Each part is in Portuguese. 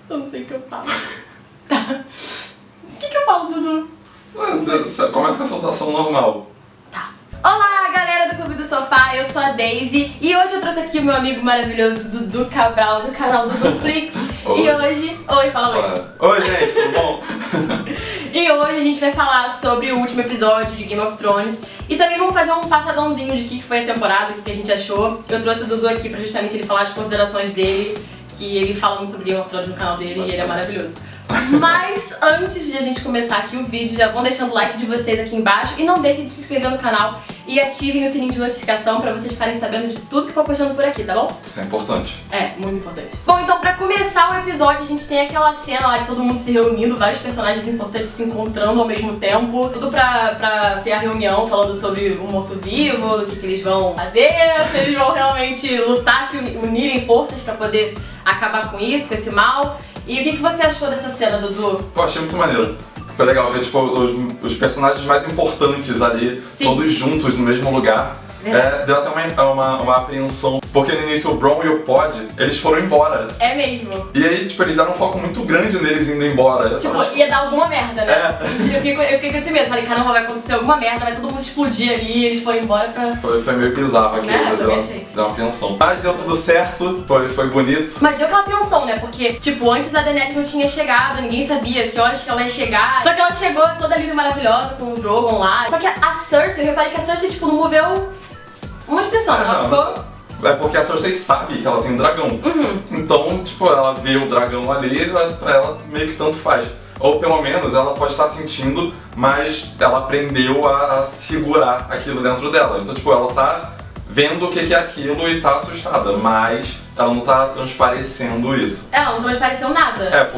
Eu não sei o que eu falo. Tá. O que eu falo, Dudu? Começa com a saudação normal. Tá. Olá, galera do Clube do Sofá, eu sou a Daisy e hoje eu trouxe aqui o meu amigo maravilhoso Dudu Cabral do canal Duduflix. E hoje... Oi, fala oi. Oi, gente, tudo bom? E hoje a gente vai falar sobre o último episódio de Game of Thrones e também vamos fazer um passadãozinho de que foi a temporada, o que a gente achou. Eu trouxe o Dudu aqui pra justamente ele falar as considerações dele, que ele fala muito sobre Game of Thrones no canal dele e ele é maravilhoso. Mas antes de a gente começar aqui o vídeo, já vão deixando o like de vocês aqui embaixo e não deixem de se inscrever no canal e ativem o sininho de notificação pra vocês ficarem sabendo de tudo que for postando por aqui, tá bom? Isso é importante. É, muito importante. Bom, então pra começar o episódio a gente tem aquela cena lá de todo mundo se reunindo, vários personagens importantes se encontrando ao mesmo tempo, tudo pra ter a reunião falando sobre o morto-vivo, do que eles vão fazer, se eles vão realmente lutar, se unirem forças pra poder acabar com isso, com esse mal. E o que você achou dessa cena, Dudu? Pô, achei muito maneiro. Foi legal ver tipo, os personagens mais importantes ali, sim, todos juntos no mesmo lugar. Deu até uma apreensão, porque no início o Bronn e o Pod, eles foram embora. É mesmo. E aí, tipo, eles deram um foco muito grande neles indo embora. Tipo, ia dar alguma merda, né? Eu fiquei com esse medo, falei, caramba, vai acontecer alguma merda, vai todo mundo explodir ali, e eles foram embora pra... Foi meio bizarro aquilo, né? Deu uma apreensão. Mas deu tudo certo, foi bonito. Mas deu aquela apreensão, né? Porque, tipo, antes a Daenerys não tinha chegado, ninguém sabia que horas que ela ia chegar. Só que ela chegou toda linda e maravilhosa com o Drogon lá. Só que a Cersei, eu reparei que a Cersei, tipo, não moveu uma expressão, ela ficou... É porque a Cersei sabe que ela tem um dragão. Então, tipo, ela vê o dragão ali, ela meio que tanto faz. Ou pelo menos ela pode estar sentindo, mas ela aprendeu a segurar aquilo dentro dela. Então, tipo, ela tá vendo o que é aquilo e tá assustada, mas ela não tá transparecendo isso. Ela não transpareceu nada.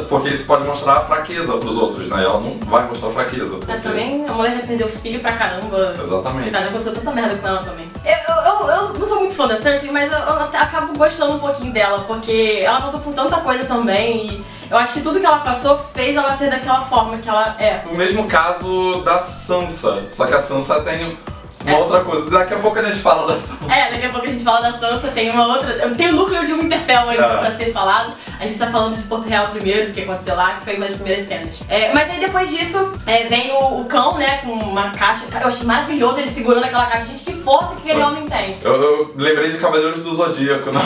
Porque isso pode mostrar fraqueza pros outros, né? Ela não vai mostrar fraqueza. Porque... também a mulher já perdeu filho pra caramba. Exatamente. Já aconteceu tanta merda com ela também. Eu não sou muito fã da Cersei, mas eu acabo gostando um pouquinho dela, porque ela passou por tanta coisa também e eu acho que tudo que ela passou fez ela ser daquela forma que ela é. O mesmo caso da Sansa, só que a Sansa tem uma outra coisa. Daqui a pouco a gente fala da Sansa. Daqui a pouco a gente fala da Sansa, tem uma outra... Tem o núcleo de Winterfell ainda pra ser falado. A gente tá falando de Porto Real primeiro, do que aconteceu lá, que foi uma das primeiras cenas. Mas aí depois disso, vem o cão, né, com uma caixa. Eu achei maravilhoso ele segurando aquela caixa. Gente, que força que aquele homem tem. Eu lembrei de Cavaleiros do Zodíaco, não?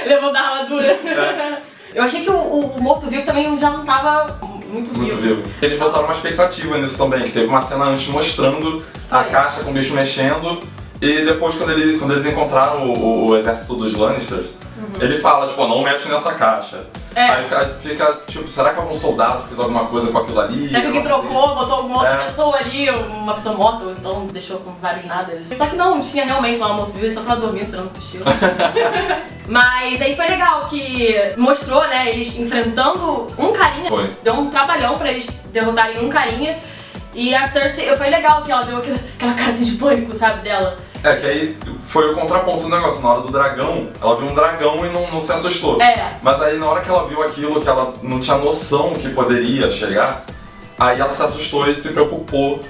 Levando a armadura. Eu achei que o morto-vivo também já não tava muito vivo. Eles botaram uma expectativa nisso também, que teve uma cena antes mostrando a caixa com o bicho mexendo, e depois quando eles encontraram o exército dos Lannisters, ele fala, tipo, não mexe nessa caixa. Aí fica, tipo, será que algum soldado fez alguma coisa com aquilo ali? Será que alguém trocou, botou alguma outra pessoa ali, uma pessoa morta, ou então deixou com vários nadas? Só que não tinha realmente lá um morto-vivo, ele só tava dormindo, tirando cochilo. Mas aí foi legal que mostrou, né, eles enfrentando um carinha. Deu um trabalhão pra eles derrotarem um carinha. E a Cersei, foi legal que ela deu aquela cara assim de pânico, sabe, dela. Que aí foi o contraponto do negócio. Na hora do dragão, ela viu um dragão e não se assustou. Mas aí na hora que ela viu aquilo, que ela não tinha noção que poderia chegar, aí ela se assustou e se preocupou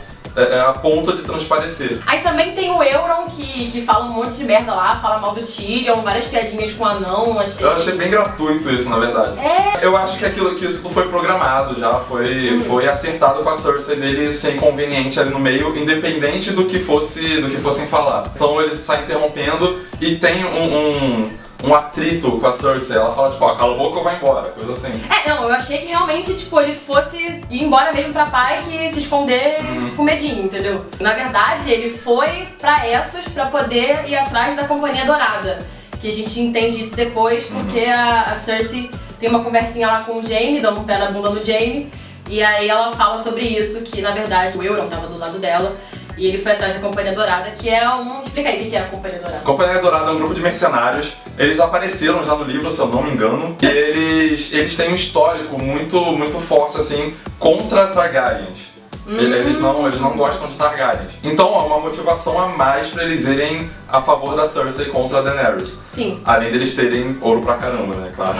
a ponto de transparecer. Aí também tem o Euron que fala um monte de merda lá, fala mal do Tyrion, várias piadinhas com o anão. Eu achei bem gratuito isso, na verdade. Eu acho que isso foi programado já, foi acertado com a Cersei dele ser inconveniente ali no meio, independente do que fossem falar. Então eles saem interrompendo e tem um atrito com a Cersei, ela fala tipo, cala a boca ou vai embora, coisa assim. Eu achei que realmente, tipo, ele fosse ir embora mesmo pra Pike e se esconder com medinho, entendeu? Na verdade, ele foi pra Essos pra poder ir atrás da Companhia Dourada, que a gente entende isso depois, porque a Cersei tem uma conversinha lá com o Jaime, dando um pé na bunda no Jaime, e aí ela fala sobre isso, que na verdade o Euron tava do lado dela, e ele foi atrás da Companhia Dourada, que é Explica aí o que é a Companhia Dourada. A Companhia Dourada é um grupo de mercenários. Eles apareceram já no livro, se eu não me engano. E eles têm um histórico muito forte, assim, contra Targaryens. Eles não gostam de Targaryens. Então, há uma motivação a mais pra eles irem a favor da Cersei contra a Daenerys. Sim. Além deles terem ouro pra caramba, né, claro.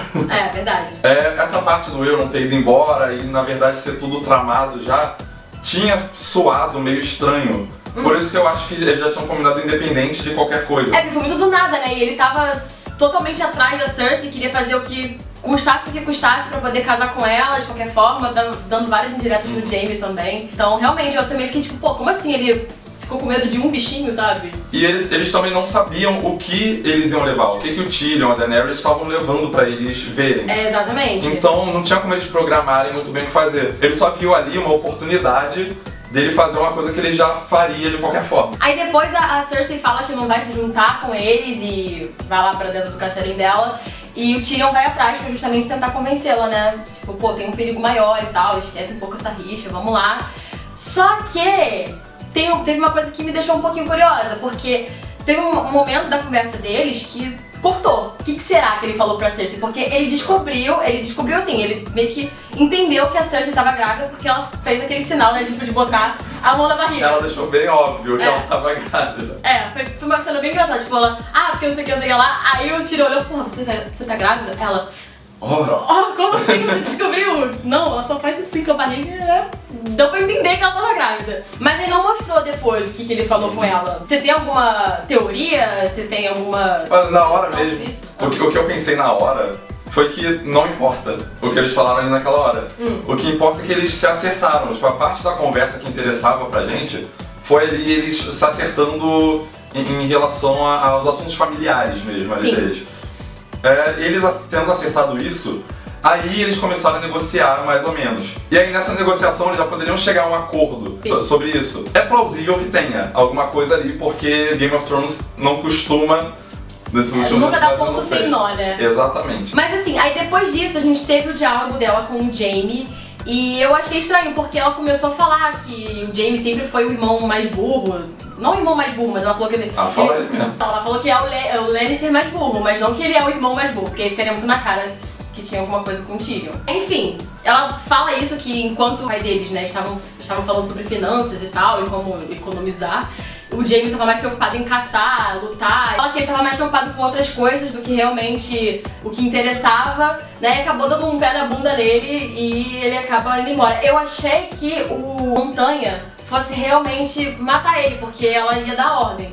Verdade. Essa parte do Euron ter ido embora e, na verdade, ser tudo tramado já tinha soado meio estranho Por isso que eu acho que eles já tinham combinado independente de qualquer coisa. É, porque foi muito do nada, né? E ele tava totalmente atrás da Cersei, queria fazer o que custasse pra poder casar com ela de qualquer forma, dando várias indiretas no Jaime também. Então, realmente, eu também fiquei tipo, pô, como assim ele ficou com medo de um bichinho, sabe? E eles também não sabiam o que eles iam levar, o que o Tyrion e a Daenerys estavam levando pra eles verem. É, exatamente. Então, não tinha como eles programarem muito bem o que fazer. Ele só viu ali uma oportunidade dele fazer uma coisa que ele já faria de qualquer forma. Aí depois a Cersei fala que não vai se juntar com eles e vai lá pra dentro do castelinho dela. E o Tyrion vai atrás pra justamente tentar convencê-la, né? Tipo, pô, tem um perigo maior e tal, esquece um pouco essa rixa, vamos lá. Só que teve uma coisa que me deixou um pouquinho curiosa, porque teve um momento da conversa deles que cortou. O que será que ele falou pra Cersei? Porque ele descobriu assim, ele meio que entendeu que a Cersei tava grávida porque ela fez aquele sinal, né, tipo, de botar a mão na barriga. Ela deixou bem óbvio que ela tava grávida. É, foi uma cena bem engraçada, tipo, ela, porque não sei o que lá, aí o Tyrion olhou, porra, você tá grávida? Ela, como assim? Você descobriu? Não, ela só faz assim com a barriga, né? Deu pra entender que ela tava grávida. Mas ele não mostrou depois o que ele falou com ela. Você tem alguma teoria? Você tem alguma... Na hora mesmo, o que eu pensei na hora foi que não importa o que eles falaram ali naquela hora. O que importa é que eles se acertaram. Tipo, a parte da conversa que interessava pra gente foi ali eles se acertando em relação aos assuntos familiares mesmo ali deles. Eles tendo acertado isso, aí eles começaram a negociar mais ou menos. E aí nessa negociação eles já poderiam chegar a um acordo sobre isso. É plausível que tenha alguma coisa ali, porque Game of Thrones não costuma, nesses últimos nunca dá episódios, ponto sem nó, né? Exatamente. Mas assim, aí depois disso a gente teve o diálogo dela com o Jaime. E eu achei estranho, porque ela começou a falar que o Jaime sempre foi o irmão mais burro. Não o irmão mais burro, mas ela falou que ele... Ela fala isso mesmo. Ela falou que é o Lannister mais burro, mas não que ele é o irmão mais burro, porque aí ficaria muito na cara que tinha alguma coisa com o Tyrion. Enfim, ela fala isso, que enquanto o pai deles, né, estavam falando sobre finanças e tal, e como economizar, o Jaime tava mais preocupado em caçar, lutar. Ela que ele tava mais preocupado com outras coisas do que realmente o que interessava, né? E acabou dando um pé na bunda nele e ele acaba indo embora. Eu achei que o Montanha fosse realmente matar ele, porque ela ia dar ordem.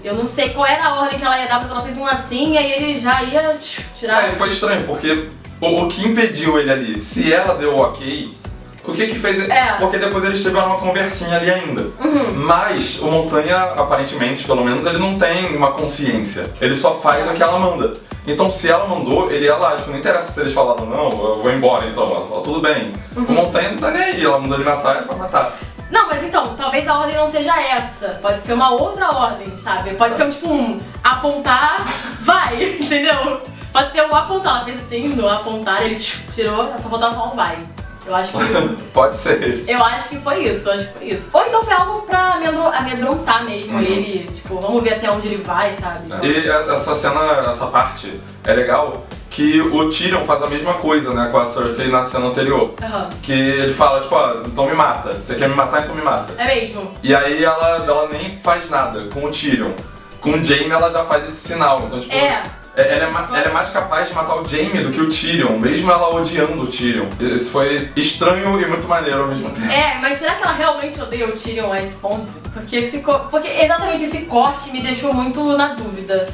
Eu não sei qual era a ordem que ela ia dar, mas ela fez um assim e aí ele já ia tirar... Foi estranho, porque o que impediu ele ali, se ela deu ok, o que fez... Porque depois eles tiveram uma conversinha ali ainda. Mas o Montanha, aparentemente, pelo menos, ele não tem uma consciência. Ele só faz o que ela manda. Então se ela mandou, ele ia lá, tipo, não interessa se eles falaram não, eu vou embora então. Ela fala, tudo bem. O Montanha não tá nem aí, ela mandou ele matar, ele vai matar. Não, mas então, talvez a ordem não seja essa. Pode ser uma outra ordem, sabe? Pode ser tipo um apontar, vai, entendeu? Pode ser um apontar, ela fez assim, no apontar, ele tirou, só faltava falar um vai. Eu acho que... Pode ser isso. Eu acho que foi isso, Ou então foi algo pra amedrontar mesmo ele, tipo, vamos ver até onde ele vai, sabe? E essa cena, essa parte é legal, que o Tyrion faz a mesma coisa, né, com a Cersei na cena anterior. Que ele fala, tipo, então me mata. Você quer me matar, então me mata. É mesmo. E aí ela nem faz nada com o Tyrion. Com o Jaime ela já faz esse sinal, então tipo... Ela é mais capaz de matar o Jaime do que o Tyrion, mesmo ela odiando o Tyrion. Isso foi estranho e muito maneiro ao mesmo tempo. Mas será que ela realmente odeia o Tyrion a esse ponto? Porque exatamente esse corte me deixou muito na dúvida.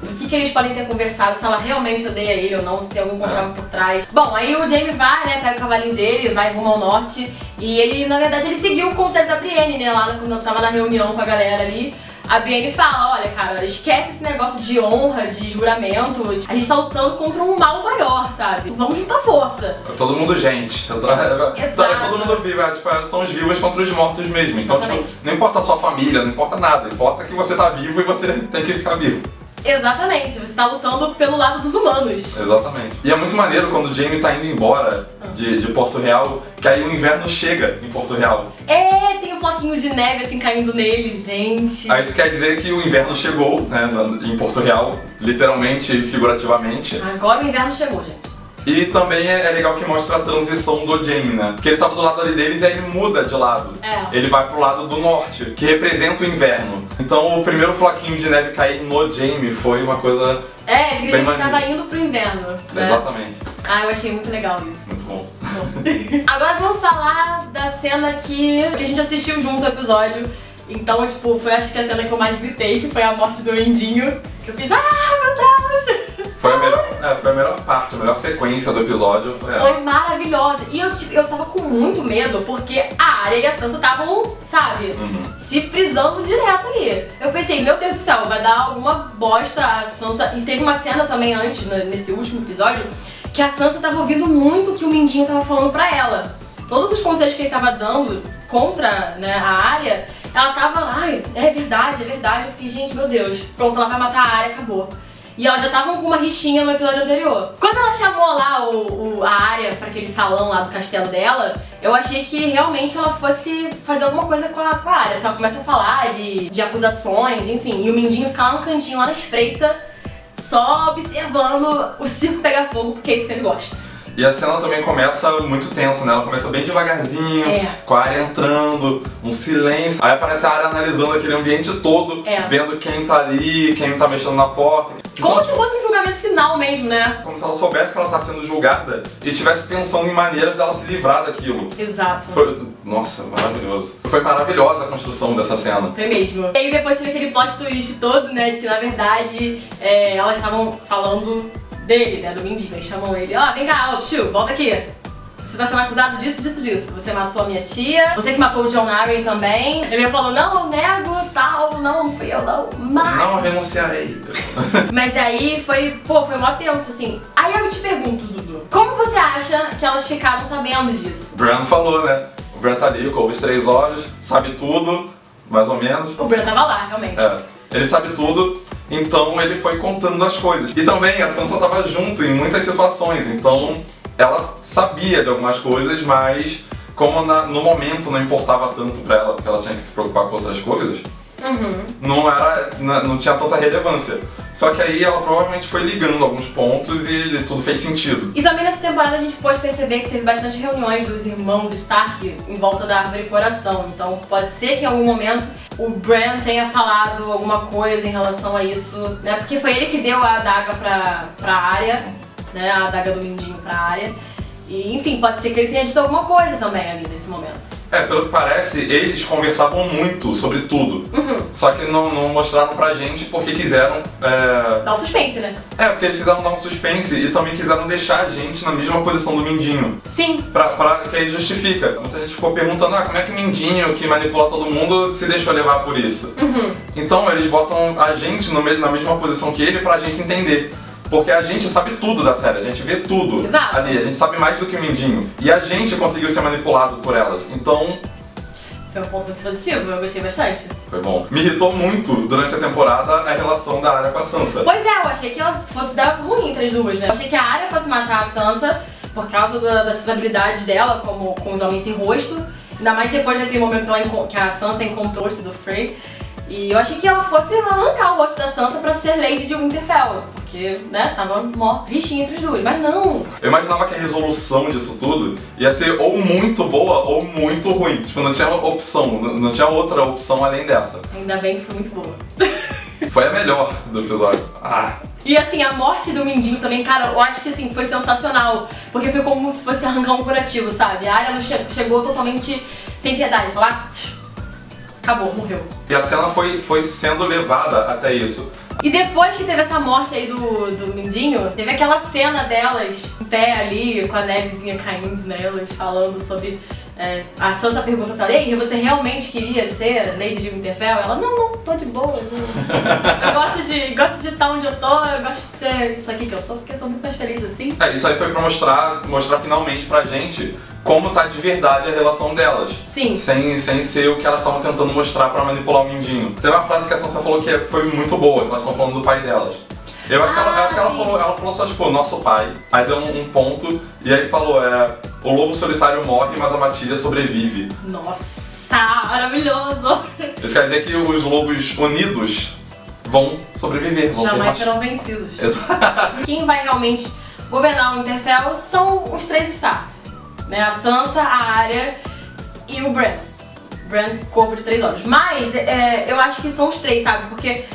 O que eles podem ter conversado, se ela realmente odeia ele ou não, se tem algum motivo por trás. Bom, aí o Jaime vai, né, pega o cavalinho dele, vai rumo ao norte. E ele, na verdade, ele seguiu o conselho da Brienne, né, lá quando eu tava na reunião com a galera ali. A Brienne fala, olha cara, esquece esse negócio de honra, de juramento. A gente tá lutando contra um mal maior, sabe? Vamos juntar força. É todo mundo gente. É todo mundo vivo, são os vivos contra os mortos mesmo. Então, tipo, não importa a sua família, não importa nada. Importa que você tá vivo e você tem que ficar vivo. Exatamente, você tá lutando pelo lado dos humanos. Exatamente. E é muito maneiro quando o Jaime tá indo embora de Porto Real, que aí o inverno chega em Porto Real. Tem um floquinho de neve assim caindo nele, gente. Aí isso quer dizer que o inverno chegou, né, em Porto Real, literalmente e figurativamente. Agora o inverno chegou, gente. E também é legal que mostra a transição do Jaime, né? Porque ele tava do lado ali deles e aí ele muda de lado. Ele vai pro lado do norte, que representa o inverno. Então o primeiro floquinho de neve cair no Jaime foi uma coisa significa que ele tava indo pro inverno. Né? Exatamente. Eu achei muito legal isso. Muito bom. Agora vamos falar da cena que a gente assistiu junto ao episódio. Então, tipo, foi acho que a cena que eu mais gritei, que foi a morte do Mindinho. Que eu fiz, meu Deus! Foi a melhor parte, a melhor sequência do episódio. Foi maravilhosa. E eu tava com muito medo, porque a Arya e a Sansa estavam, sabe, se frisando direto ali. Eu pensei, meu Deus do céu, vai dar alguma bosta a Sansa. E teve uma cena também antes, nesse último episódio, que a Sansa tava ouvindo muito o que o Mindinho tava falando pra ela. Todos os conselhos que ele tava dando contra, né, a Arya, ela tava, ai, é verdade. Eu fiquei, gente, meu Deus, pronto, ela vai matar a Arya, acabou. E elas já estavam com uma rixinha no episódio anterior. Quando ela chamou lá a Arya pra aquele salão lá do castelo dela, eu achei que realmente ela fosse fazer alguma coisa com a Arya. Então ela começa a falar de acusações, enfim. E o Mindinho fica lá no cantinho, lá na espreita, só observando o circo pegar fogo, porque é isso que ele gosta. E a cena também começa muito tensa, né? Ela começa bem devagarzinho, com a Arya entrando, um silêncio. Aí aparece a Arya analisando aquele ambiente todo, vendo quem tá ali, quem tá mexendo na porta. Como se fosse um julgamento final mesmo, né? Como se ela soubesse que ela tá sendo julgada e tivesse pensando em maneiras dela se livrar daquilo. Exato. Nossa, maravilhoso. Foi maravilhosa a construção dessa cena. Foi mesmo. E aí depois teve aquele plot twist todo, né? De que na verdade elas estavam falando dele, né? Do Mindinho. Aí chamam ele, vem cá, tio, volta aqui. Você tá sendo acusado disso. Você matou a minha tia, você que matou o Jon Arryn também. Ele falou, não, eu nego, tal, não fui eu, não. Mas... Não renunciarei. Mas aí foi mó tenso, assim. Aí eu te pergunto, Dudu, como você acha que elas ficaram sabendo disso? O Bran falou, né? O Bran tá ali, com os 3 olhos, sabe tudo, mais ou menos. O Bran tava lá, realmente. Ele sabe tudo, então ele foi contando as coisas. E também a Sansa tava junto em muitas situações, então ela sabia de algumas coisas, mas como no momento não importava tanto pra ela, porque ela tinha que se preocupar com outras coisas, não tinha tanta relevância. Só que aí ela provavelmente foi ligando alguns pontos e tudo fez sentido. E também nessa temporada a gente pode perceber que teve bastante reuniões dos irmãos Stark em volta da Árvore Coração. Então pode ser que em algum momento o Bran tenha falado alguma coisa em relação a isso, né? Porque foi ele que deu a adaga pra Arya, né? A adaga do Mindinho pra Arya. E enfim, pode ser que ele tenha dito alguma coisa também ali nesse momento. Pelo que parece, eles conversavam muito sobre tudo. Só que não mostraram pra gente porque quiseram... Dar um suspense, né? Porque eles quiseram dar um suspense e também quiseram deixar a gente na mesma posição do Mindinho. Sim. Pra que aí justifica. Muita gente ficou perguntando, como é que o Mindinho, que manipula todo mundo, se deixou levar por isso? Então eles botam a gente na mesma posição que ele pra gente entender. Porque a gente sabe tudo da série, a gente vê tudo ali, a gente sabe mais do que o Mindinho. E a gente conseguiu ser manipulado por elas, então... Foi um ponto muito positivo, eu gostei bastante. Foi bom. Me irritou muito durante a temporada a relação da Arya com a Sansa. Pois eu achei que ela fosse dar ruim entre as duas, né? Eu achei que a Arya fosse matar a Sansa por causa das habilidades dela com os homens sem rosto. Ainda mais depois daquele momento que a Sansa encontrou o rosto do Frey. E eu achei que ela fosse arrancar o rosto da Sansa pra ser Lady de Winterfell. Porque, né, tava mó rixinha entre as duas, mas não! Eu imaginava que a resolução disso tudo ia ser ou muito boa ou muito ruim. Tipo, não tinha opção, não tinha outra opção além dessa. Ainda bem que foi muito boa. Foi a melhor do episódio. E assim, a morte do Mindinho também, cara, eu acho que assim, foi sensacional. Porque foi como se fosse arrancar um curativo, sabe? A Arya chegou totalmente sem piedade, falar, acabou, morreu. E a cena foi sendo levada até isso. E depois que teve essa morte aí do Mindinho, teve aquela cena delas em pé ali, com a nevezinha caindo nelas, falando sobre... a Sansa pergunta pra ela, e você realmente queria ser Lady de Winterfell? Ela, não, tô de boa. Eu gosto de estar onde eu tô, eu gosto de ser isso aqui que eu sou, porque eu sou muito mais feliz assim. Isso aí foi pra mostrar finalmente pra gente como tá de verdade a relação delas. Sim. Sem ser o que elas estavam tentando mostrar pra manipular o Mindinho. Tem uma frase que a Sansa falou que foi muito boa, que elas estão falando do pai delas. Eu acho que ela falou só, tipo, nosso pai. Aí deu um ponto, e aí falou, o lobo solitário morre, mas a matilha sobrevive. Nossa, maravilhoso! Isso quer dizer que os lobos unidos vão sobreviver, vão jamais serão vencidos. Exato. Quem vai realmente governar o Winterfell são os 3 Starks. Né? A Sansa, a Arya e o Bran. Bran, corpo de 3 olhos. Mas eu acho que são os 3, sabe? Porque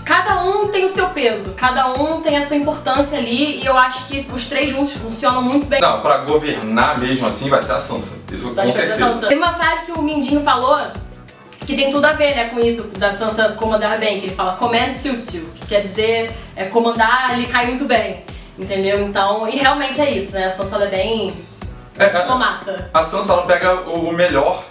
cada um tem o seu peso, cada um tem a sua importância ali, e eu acho que os 3 juntos funcionam muito bem. Não, pra governar mesmo assim vai ser a Sansa. Isso com certeza. Tem uma frase que o Mindinho falou Que tem tudo a ver, né, com isso, da Sansa comandar bem, que ele fala command suits you, que quer dizer comandar lhe cai muito bem, entendeu? Então, e realmente é isso, né, a Sansa ela é bem diplomata. A Sansa ela pega o melhor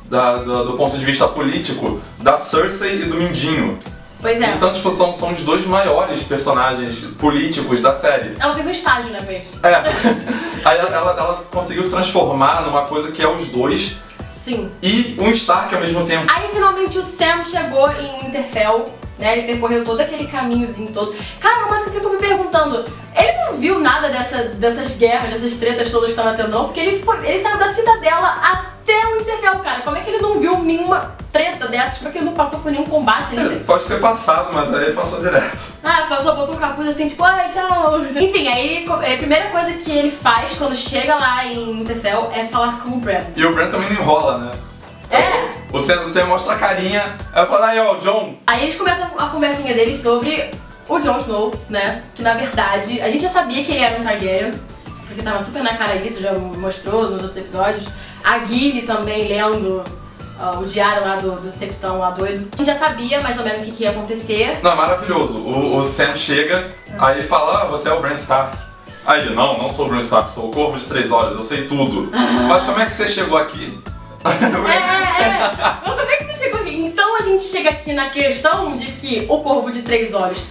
do ponto de vista político da Cersei e do Mindinho. Pois é. Então, tipo, são os dois maiores personagens políticos da série. Ela fez um estágio, né, com eles. Aí ela conseguiu se transformar numa coisa que é os dois. Sim. E um Stark ao mesmo tempo. Aí finalmente o Sam chegou em Winterfell, né? Ele percorreu todo aquele caminhozinho todo. Cara, uma coisa que eu fico me perguntando, ele não viu nada dessas guerras, dessas tretas todas que tava tendo, não? Porque ele saiu da Cidadela até o Winterfell, cara. Como é que ele não viu nenhuma treta dessas? Como é que ele não passou por nenhum combate, né, gente? Pode ter passado, mas aí passou direto. Passou, botou um capuz assim, tipo, ai, tchau. Enfim, aí a primeira coisa que ele faz quando chega lá em Winterfell é falar com o Bran. E o Bran também não enrola, né? O Sam mostra a carinha, aí fala, aí ó, Jon. Aí eles começam a conversinha deles sobre o Jon Snow, né? Que na verdade, a gente já sabia que ele era um Targaryen, porque tava super na cara isso, já mostrou nos outros episódios. A Gilly também lendo o diário lá do Septão lá doido. A gente já sabia mais ou menos o que ia acontecer. Não, maravilhoso. O Sam chega, aí ele fala, você é o Bran Stark. Aí ele, não sou o Bran Stark, sou o Corvo de 3 Olhos, eu sei tudo. Mas como é que você chegou aqui? Mas como é que você chegou aqui? Então a gente chega aqui na questão de que o Corvo de 3 Olhos,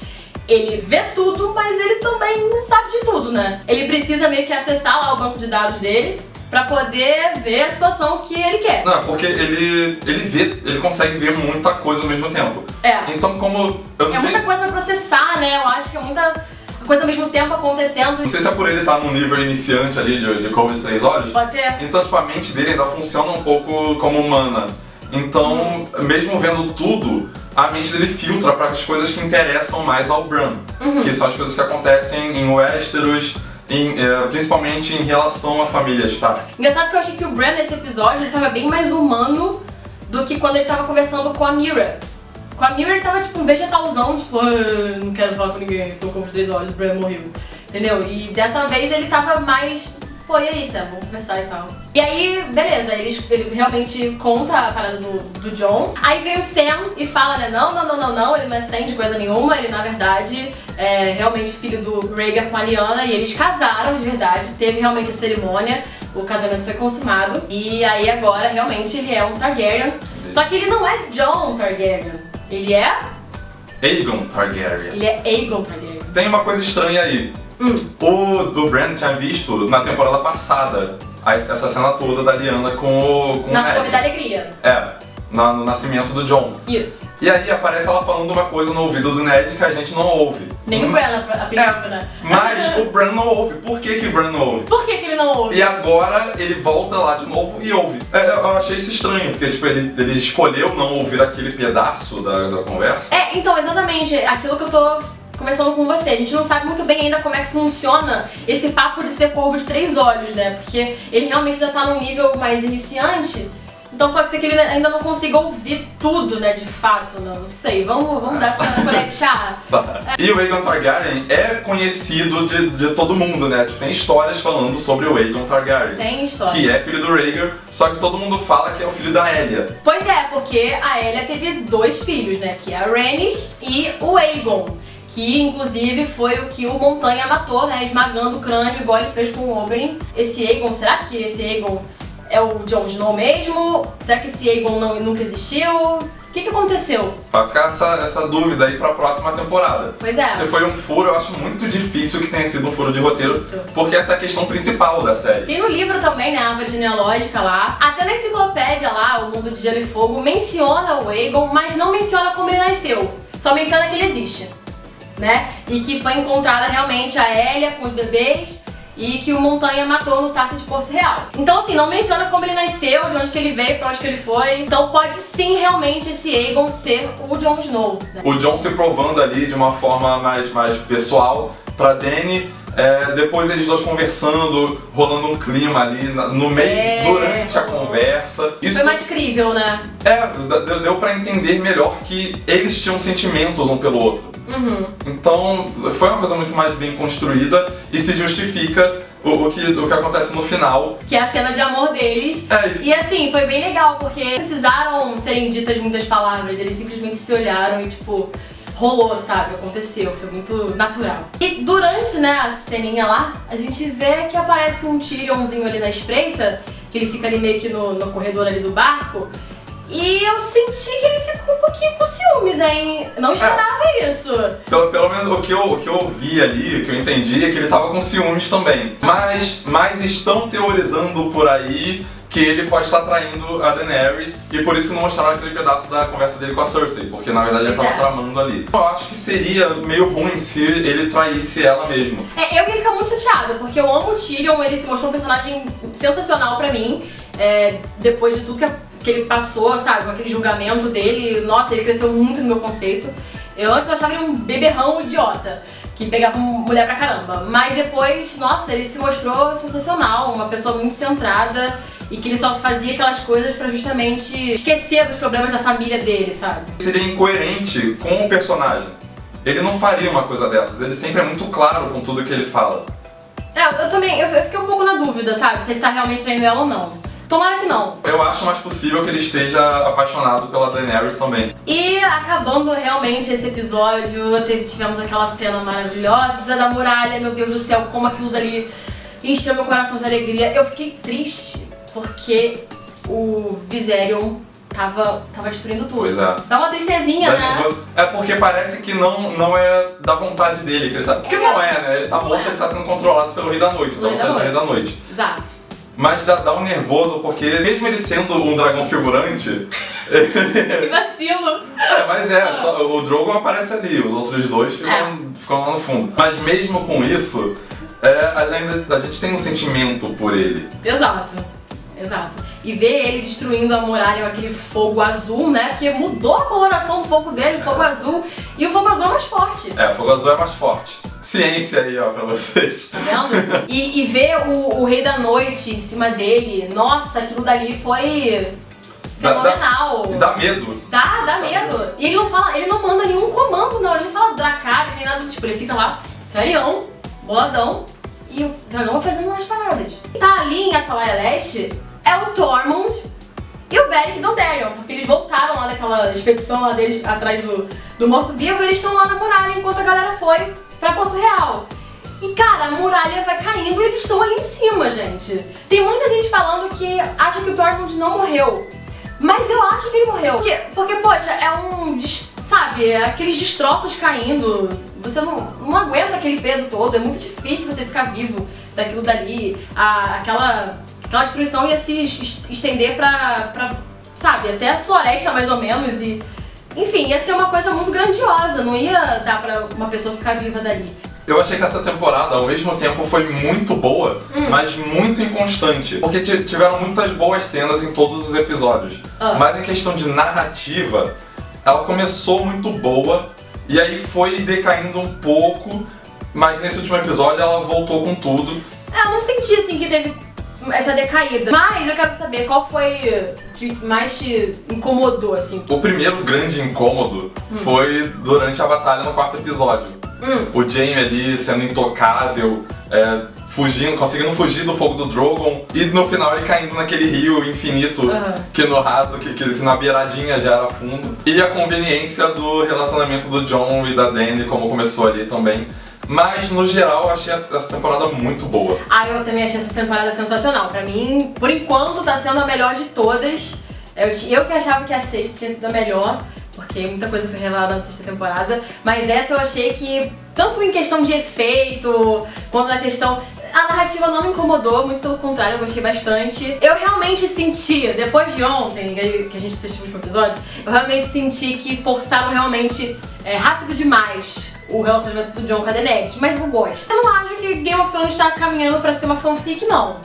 ele vê tudo, mas ele também não sabe de tudo, né? Ele precisa meio que acessar lá o banco de dados dele pra poder ver a situação que ele quer. Não, porque ele consegue ver muita coisa ao mesmo tempo. Então como... Eu não sei, muita coisa pra processar, né? Eu acho que é muita coisa ao mesmo tempo acontecendo. Não sei se é por ele estar num nível iniciante ali de Corvo de 3 Olhos. Pode ser. Então, tipo, a mente dele ainda funciona um pouco como humana. Então, mesmo vendo tudo, a mente dele filtra para as coisas que interessam mais ao Bran. Que são as coisas que acontecem em Westeros, principalmente em relação à família Stark. Engraçado que eu achei que o Bran nesse episódio ele tava bem mais humano do que quando ele tava conversando com a Meera. Com a Meera ele tava tipo um vegetalzão, tipo, não quero falar com ninguém, sou com os 3 olhos, o Bran morreu. Entendeu? E dessa vez ele tava mais, pô, e aí, Sam, vamos conversar e tal. E aí, beleza, ele realmente conta a parada do Jon. Aí vem o Sam e fala, né, não, ele não é Sam de coisa nenhuma, ele na verdade é realmente filho do Rhaegar com a Lyanna e eles casaram de verdade, teve realmente a cerimônia, o casamento foi consumado e aí agora realmente ele é um Targaryen. Só que ele não é Jon Targaryen. Ele é... Aegon Targaryen. Ele é Aegon Targaryen. Tem uma coisa estranha aí. O Bran tinha visto na temporada passada essa cena toda da Lyanna com Na Ned. Torre da Alegria. No nascimento do Jon. Isso. E aí aparece ela falando uma coisa no ouvido do Ned que a gente não ouve. Nem o Bran, a princípio, né? Mas o Bran não ouve. Por que o Bran não ouve? Por que ele não ouve? E agora ele volta lá de novo e ouve. Eu achei isso estranho, porque tipo, ele escolheu não ouvir aquele pedaço da conversa. Então, exatamente. Aquilo que eu tô conversando com você. A gente não sabe muito bem ainda como é que funciona esse papo de ser Corvo de 3 Olhos, né? Porque ele realmente ainda tá num nível mais iniciante. Então pode ser que ele ainda não consiga ouvir tudo, né, de fato, não sei. Vamos dar essa colher de chá. E o Aegon Targaryen é conhecido de todo mundo, né? Tem histórias falando sobre o Aegon Targaryen. Tem história. Que é filho do Rhaegar, só que todo mundo fala que é o filho da Elia. Pois é, porque a Elia teve 2 filhos, né, que é a Rhaenys e o Aegon. Que inclusive foi o que o Montanha matou, né, esmagando o crânio, igual ele fez com o Oberyn. Esse Aegon, será que esse Aegon é o Jon Snow mesmo? Será que esse Aegon nunca existiu? O que aconteceu? Vai ficar essa dúvida aí pra próxima temporada. Pois é. Se foi um furo, eu acho muito difícil que tenha sido um furo de roteiro, Isso. porque essa é a questão principal da série. Tem no livro também, né, a árvore genealógica lá. Até na enciclopédia lá, O Mundo de Gelo e Fogo, menciona o Aegon, mas não menciona como ele nasceu. Só menciona que ele existe, né? E que foi encontrada realmente a Elia com os bebês e que o Montanha matou no saque de Porto Real. Então assim, não menciona como ele nasceu, de onde que ele veio, pra onde que ele foi. Então pode sim realmente esse Aegon ser o Jon Snow, né? O Jon se provando ali de uma forma mais pessoal pra Dany. Depois eles dois conversando, rolando um clima ali no meio, durante a conversa. Isso foi mais crível, né? Deu pra entender melhor que eles tinham sentimentos um pelo outro. Então foi uma coisa muito mais bem construída e se justifica o que acontece no final. Que é a cena de amor deles. E assim, foi bem legal, porque precisaram serem ditas muitas palavras, eles simplesmente se olharam e tipo, rolou, sabe? Aconteceu, foi muito natural. E durante, né, a ceninha lá, a gente vê que aparece um Tyrionzinho ali na espreita, que ele fica ali meio que no corredor ali do barco. E eu senti que ele ficou um pouquinho com ciúmes, hein? Não esperava isso. Pelo menos o que eu vi ali, o que eu entendi, é que ele tava com ciúmes também. Mas estão teorizando por aí que ele pode estar traindo a Daenerys, e por isso que não mostraram aquele pedaço da conversa dele com a Cersei, porque na verdade ele tava tramando ali. Eu acho que seria meio ruim se ele traísse ela mesmo. Eu ia ficar muito chateada, porque eu amo o Tyrion, ele se mostrou um personagem sensacional pra mim, depois de tudo que ele passou, sabe, com aquele julgamento dele. Nossa, ele cresceu muito no meu conceito. Eu antes achava ele um beberrão idiota, que pegava mulher pra caramba. Mas depois, nossa, ele se mostrou sensacional, uma pessoa muito centrada e que ele só fazia aquelas coisas pra justamente esquecer dos problemas da família dele, sabe? Seria incoerente com o personagem. Ele não faria uma coisa dessas, ele sempre é muito claro com tudo que ele fala. Eu também, eu fiquei um pouco na dúvida, sabe, se ele tá realmente traindo ela ou não. Tomara que não. Eu acho mais possível que ele esteja apaixonado pela Daenerys também. E acabando realmente esse episódio, tivemos aquela cena maravilhosa da muralha. Meu Deus do céu, como aquilo dali encheu meu coração de alegria. Eu fiquei triste, porque o Viserion tava destruindo tudo. Pois é. Dá uma tristezinha, né? É porque parece que não é da vontade dele que ele tá... Porque não é, né? Ele tá morto, ele tá sendo controlado pelo Rei da Noite. Pelo Rei da Noite. Exato. Mas dá um nervoso, porque mesmo ele sendo um dragão figurante... Que vacilo! Mas só, o Drogon aparece ali, os outros dois ficam lá no fundo. Mas mesmo com isso, ainda a gente tem um sentimento por ele. Exato. E ver ele destruindo a muralha com aquele fogo azul, né? Porque mudou a coloração do fogo dele, o fogo azul. E o fogo azul é mais forte. O fogo azul é mais forte. Ciência aí, ó, pra vocês. Tá vendo? E ver o Rei da Noite em cima dele, nossa, aquilo dali foi fenomenal. Dá medo. Dá medo. E ele não manda nenhum comando, não. Ele não fala Dracarys nem nada do tipo. Ele fica lá, serião, boladão. E o dragão vai fazendo umas paradas. Tá ali em Atalaia Leste é o Tormund e o Beric Dondarrion, porque eles voltaram lá daquela expedição lá deles atrás do morto-vivo, e eles estão lá na muralha enquanto a galera foi pra Porto Real. E cara, a muralha vai caindo e eles estão ali em cima, gente. Tem muita gente falando que acha que o Tormund não morreu, mas eu acho que ele morreu. Porque poxa, sabe, aqueles destroços caindo, você não aguenta aquele peso todo, é muito difícil você ficar vivo daquilo dali. Aquela destruição ia se estender pra, sabe, até a floresta mais ou menos, e enfim, ia ser uma coisa muito grandiosa, não ia dar pra uma pessoa ficar viva dali. Eu achei que essa temporada, ao mesmo tempo, foi muito boa, mas muito inconstante. Porque tiveram muitas boas cenas em todos os episódios. Mas em questão de narrativa, ela começou muito boa, e aí foi decaindo um pouco, mas nesse último episódio ela voltou com tudo. Eu não senti assim que teve essa decaída, mas eu quero saber qual foi que mais te incomodou, assim. O primeiro grande incômodo foi durante a batalha no 4º episódio. O Jaime ali sendo intocável, conseguindo fugir do fogo do Drogon, e no final ele caindo naquele rio infinito, que no raso, que na beiradinha já era fundo. E a conveniência do relacionamento do Jon e da Dany, como começou ali também. Mas, no geral, eu achei essa temporada muito boa. Eu também achei essa temporada sensacional. Pra mim, por enquanto, tá sendo a melhor de todas. Eu que achava que a 6ª tinha sido a melhor, porque muita coisa foi revelada na 6ª temporada. Mas essa eu achei que, tanto em questão de efeito, quanto na questão... A narrativa não me incomodou, muito pelo contrário, eu gostei bastante. Eu realmente senti, depois de ontem, que a gente assistiu o último episódio, eu realmente senti que forçaram realmente rápido demais o relacionamento do Jon com a Daenerys, mas eu gosto. Eu não acho que Game of Thrones está caminhando pra ser uma fanfic, não.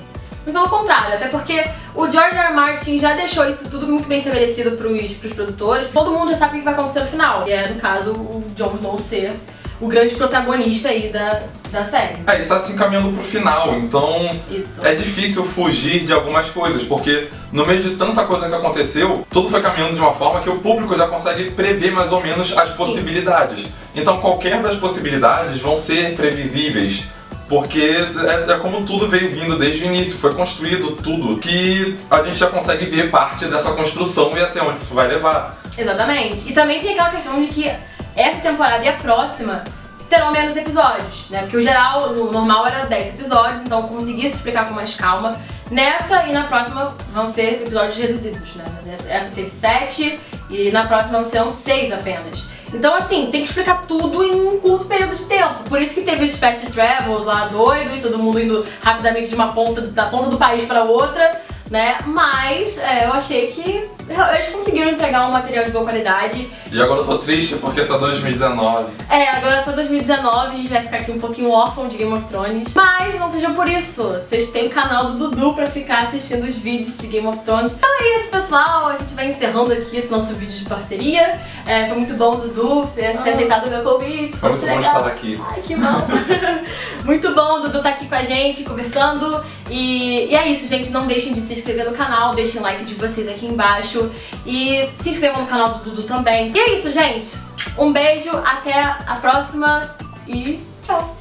Pelo contrário, até porque o George R. R. Martin já deixou isso tudo muito bem estabelecido pros produtores. Todo mundo já sabe o que vai acontecer no final. E no caso, o Jon Snow ser o grande protagonista aí da série. Ele tá se encaminhando pro final, então é difícil fugir de algumas coisas, porque no meio de tanta coisa que aconteceu, tudo foi caminhando de uma forma que o público já consegue prever mais ou menos as possibilidades. Então qualquer das possibilidades vão ser previsíveis Porque é como tudo veio vindo desde o início, foi construído tudo, que a gente já consegue ver parte dessa construção e até onde isso vai levar. Exatamente. E também tem aquela questão de que essa temporada e a próxima terão menos episódios, né? Porque o geral, no normal era 10 episódios, então eu consegui se explicar com mais calma. Nessa e na próxima vão ter episódios reduzidos, né? Essa teve 7 e na próxima serão 6 apenas. Então assim, tem que explicar tudo em um curto período de tempo. Por isso que teve os fast travels lá doidos, todo mundo indo rapidamente de uma ponta, da ponta do país pra outra, né? Mas eu achei que eles conseguiram entregar um material de boa qualidade. E agora eu tô triste porque é só 2019. Agora é só 2019, a gente vai ficar aqui um pouquinho órfão de Game of Thrones. Mas não sejam por isso, vocês têm o canal do Dudu pra ficar assistindo os vídeos de Game of Thrones. Então é isso, pessoal, a gente vai encerrando aqui esse nosso vídeo de parceria. Foi muito bom, Dudu, você ter aceitado o meu convite. Foi muito bom estar aqui. Ai, que bom. Muito bom, Dudu tá aqui com a gente, conversando. E é isso, gente, não deixem de se inscrever no canal, deixem o like de vocês aqui embaixo. E se inscrevam no canal do Dudu também. E é isso, gente. Um beijo, até a próxima e tchau.